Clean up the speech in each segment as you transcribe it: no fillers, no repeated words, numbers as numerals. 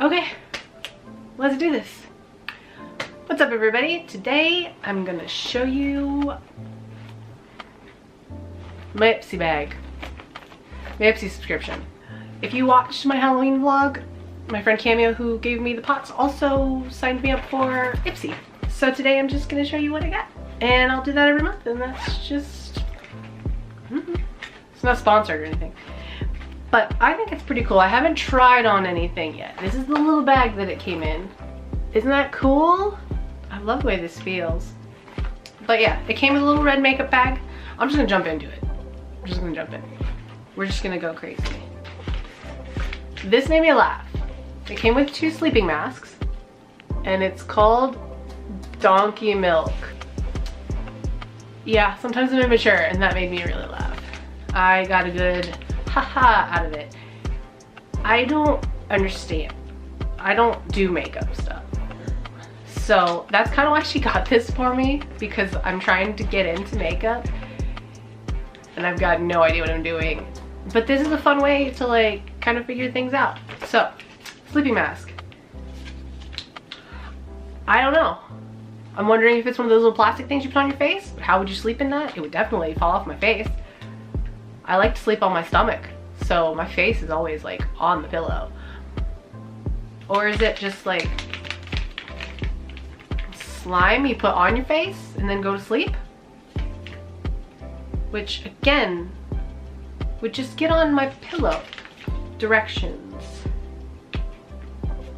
Okay, let's do this. What's up everybody? Today I'm gonna show you my Ipsy bag. My Ipsy subscription. If you watched my Halloween vlog, my friend Cameo who gave me the pots also signed me up for Ipsy. So today I'm just gonna show you what I got. And I'll do that every month, and that's just, it's not sponsored or anything. But I think it's pretty cool. I haven't tried on anything yet. This is the little bag that it came in. Isn't that cool? I love the way this feels. But yeah, it came with a little red makeup bag. I'm just gonna jump into it. I'm just gonna jump in. We're just gonna go crazy. This made me laugh. It came with 2 sleeping masks, and it's called Donkey Milk. Yeah, sometimes I'm immature, and that made me really laugh. I got a good haha out of it. I don't understand. I don't do makeup stuff. So that's kind of why she got this for me, because I'm trying to get into makeup and I've got no idea what I'm doing. But this is a fun way to like kind of figure things out. So, sleeping mask. I don't know. I'm wondering if it's one of those little plastic things you put on your face. How would you sleep in that? It would definitely fall off my face. I like to sleep on my stomach, so my face is always like on the pillow. Or is it just like slime you put on your face and then go to sleep? Which again, would just get on my pillow. Directions.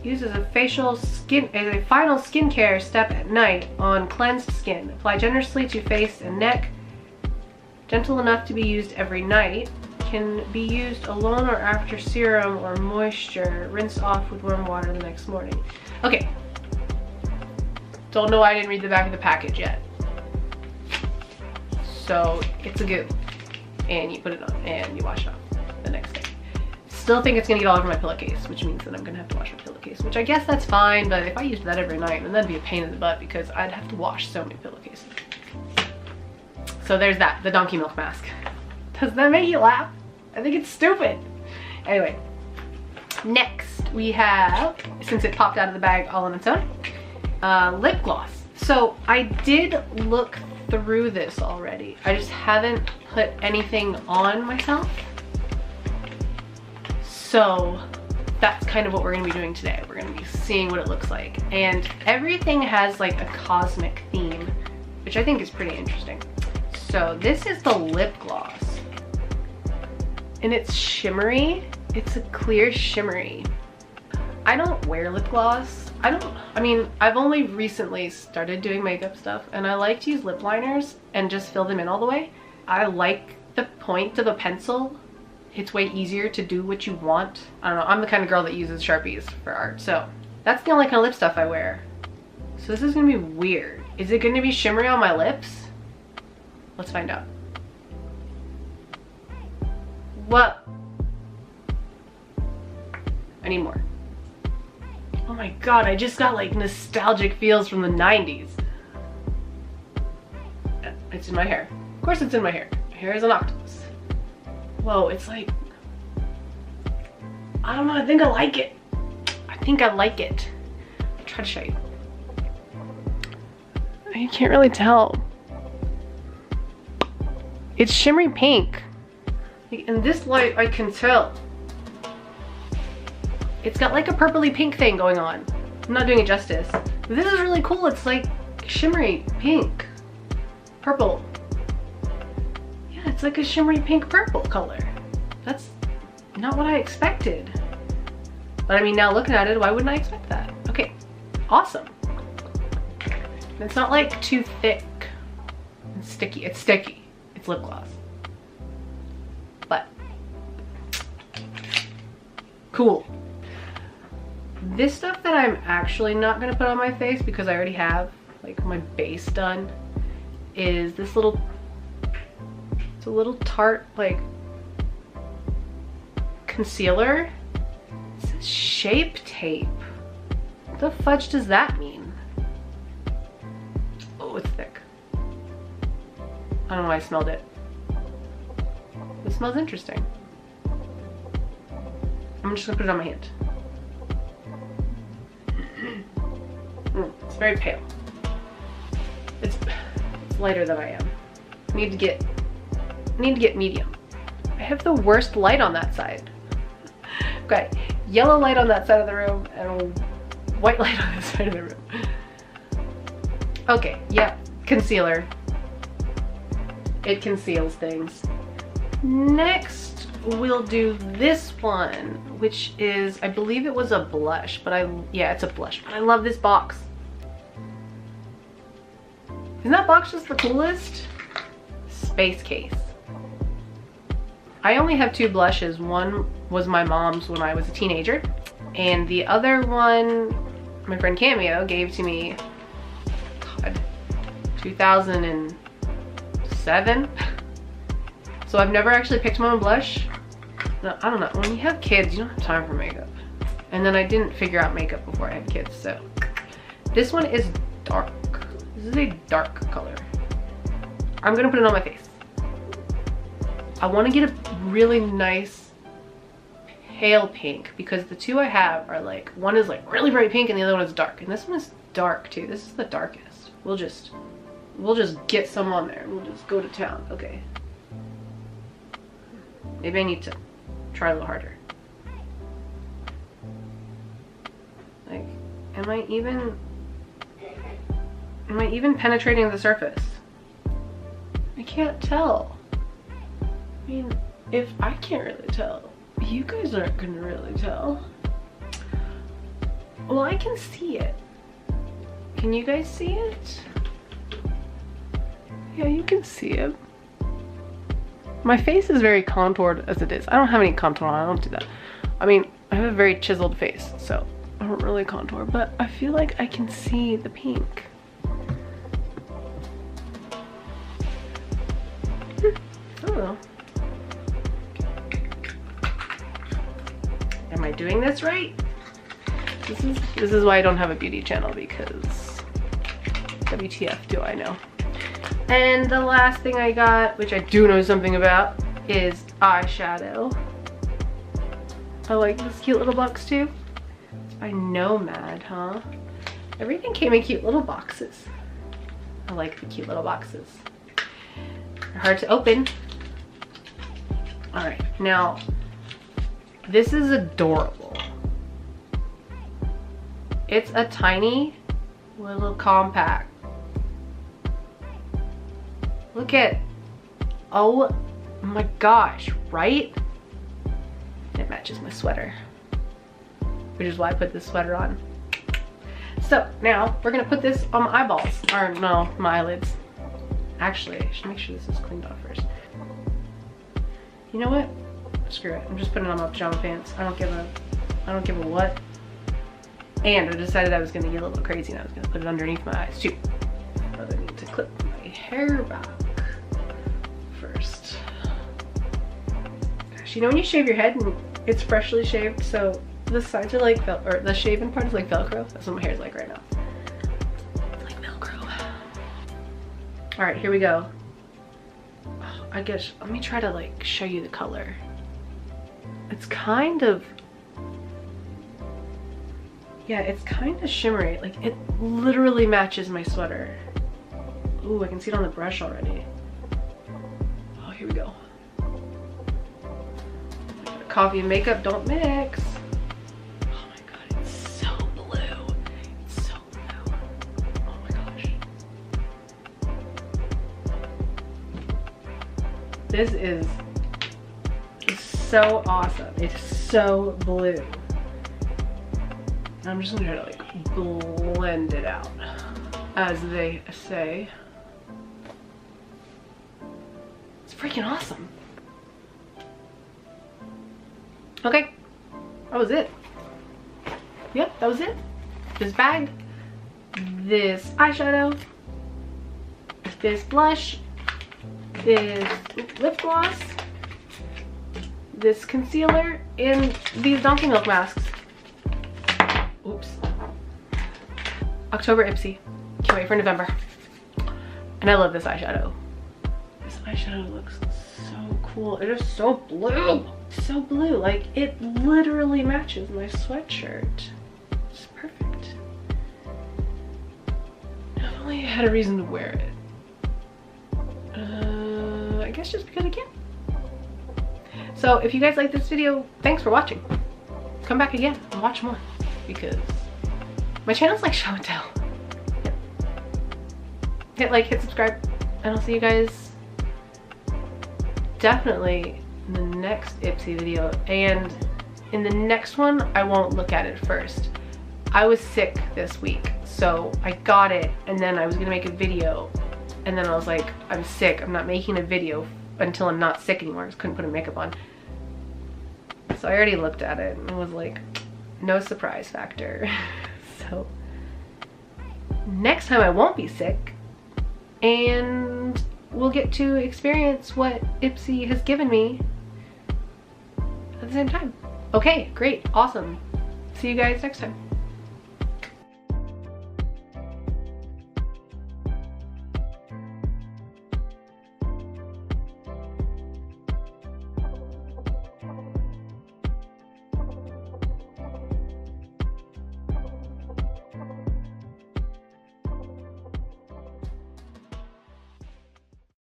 Use as a final skincare step at night on cleansed skin. Apply generously to face and neck. Gentle enough to be used every night. Can be used alone or after serum or moisture. Rinse off with warm water the next morning. Okay. Don't know why I didn't read the back of the package yet. So it's a goo. And you put it on and you wash it off the next day. Still think it's gonna get all over my pillowcase, which means that I'm gonna have to wash my pillowcase, which I guess that's fine, but if I used that every night, then that'd be a pain in the butt because I'd have to wash so many pillowcases. So there's that, the donkey milk mask. Does that make you laugh? I think it's stupid. Anyway, next we have, since it popped out of the bag all on its own, lip gloss. So I did look through this already. I just haven't put anything on myself. So that's kind of what we're gonna be doing today. We're gonna be seeing what it looks like. And everything has like a cosmic theme, which I think is pretty interesting. So this is the lip gloss. And it's shimmery. It's a clear shimmery. I don't wear lip gloss. I mean, I've only recently started doing makeup stuff, and I like to use lip liners and just fill them in all the way. I like the point of a pencil. It's way easier to do what you want. I don't know, I'm the kind of girl that uses Sharpies for art, so that's the only kind of lip stuff I wear. So this is gonna be weird. Is it gonna be shimmery on my lips? Let's find out. What? I need more. Oh my god, I just got like nostalgic feels from the 90s. It's in my hair. Of course it's in my hair. My hair is an octopus. Whoa, it's like, I don't know, I think I like it. I think I like it. I'll try to show you. You can't really tell. It's shimmery pink. In this light, I can tell. It's got like a purpley pink thing going on. I'm not doing it justice. But this is really cool. It's like shimmery pink. Purple. Yeah, it's like a shimmery pink purple color. That's not what I expected. But I mean, now looking at it, why wouldn't I expect that? Okay, awesome. It's not like too thick and sticky. It's sticky. It's lip gloss. But cool. This stuff that I'm actually not gonna put on my face because I already have like my base done is this little, it's a little Tarte like concealer. It says Shape Tape. What the fudge does that mean? Oh, it's thick. I don't know why I smelled it. It smells interesting. I'm just gonna put it on my hand. It's very pale. It's lighter than I am. I need to get medium. I have the worst light on that side. Okay, yellow light on that side of the room and white light on this side of the room. Okay, yeah, concealer. It conceals things. Next, we'll do this one, which is, I believe it was a blush, but yeah, it's a blush, but I love this box. Isn't that box just the coolest? Space case. I only have 2 blushes. One was my mom's when I was a teenager, and the other one my friend Cameo gave to me, God, 2007. So I've never actually picked my own blush. No, I don't know. When you have kids, you don't have time for makeup. And then I didn't figure out makeup before I had kids, so. This one is dark. This is a dark color. I'm gonna put it on my face. I wanna get a really nice pale pink because the 2 I have are like, one is like really bright pink and the other one is dark. And this one is dark too. This is the darkest. We'll just get some on there. We'll just go to town. Okay. Maybe I need to try a little harder. Like, am I even penetrating the surface? I can't tell. I mean, if I can't really tell, you guys aren't gonna really tell. Well, I can see it. Can you guys see it? Yeah, you can see it. My face is very contoured as it is. I don't have any contour on, I don't do that. I mean, I have a very chiseled face, so I don't really contour, but I feel like I can see the pink. I don't know. Am I doing this right? This is why I don't have a beauty channel, because WTF do I know. And the last thing I got, which I do know something about, is eyeshadow. I like this cute little box too. It's by Nomad, huh? Everything came in cute little boxes. I like the cute little boxes. They're hard to open. All right, now this is adorable. It's a tiny little compact. Look at, oh my gosh, right? It matches my sweater, which is why I put this sweater on. So now we're gonna put this on my eyeballs, or no, my eyelids. Actually, I should make sure this is cleaned off first. You know what? Screw it. I'm just putting it on my pajama pants. I don't give a what. And I decided I was gonna get a little crazy and I was gonna put it underneath my eyes too. But I need to clip my hair back first. Gosh, you know when you shave your head and it's freshly shaved, so the sides are like, or the shaven part is like Velcro. That's what my hair is like right now. It's like Velcro. All right, here we go. Oh, I guess, let me try to like show you the color. It's kind of, yeah, it's kind of shimmery. Like it literally matches my sweater. Ooh, I can see it on the brush already. Oh, here we go. Coffee and makeup don't mix. Oh my god, it's so blue. It's so blue. Oh my gosh. This is so awesome. It's so blue. I'm just gonna try to like blend it out, as they say. It's freaking awesome. Okay, that was it. Yep, that was it. This bag, this eyeshadow, this blush, this lip gloss, this concealer, and these donkey milk masks. Oops. October Ipsy. Can't wait for November. And I love this eyeshadow. This eyeshadow looks so cool. It is so blue. So blue. Like it literally matches my sweatshirt. It's perfect. only had a reason to wear it. I guess just because I can. So if you guys like this video, thanks for watching. Come back again and watch more because my channel's like show and tell. Yep. Hit like, hit subscribe, and I'll see you guys definitely in the next Ipsy video. And in the next one, I won't look at it first. I was sick this week, so I got it, and then I was gonna make a video, and then I was like, I'm sick, I'm not making a video until I'm not sick anymore. I just couldn't put a makeup on. So I already looked at it and it was like, no surprise factor. So next time I won't be sick, and we'll get to experience what Ipsy has given me at the same time. Okay, great, awesome. See you guys next time.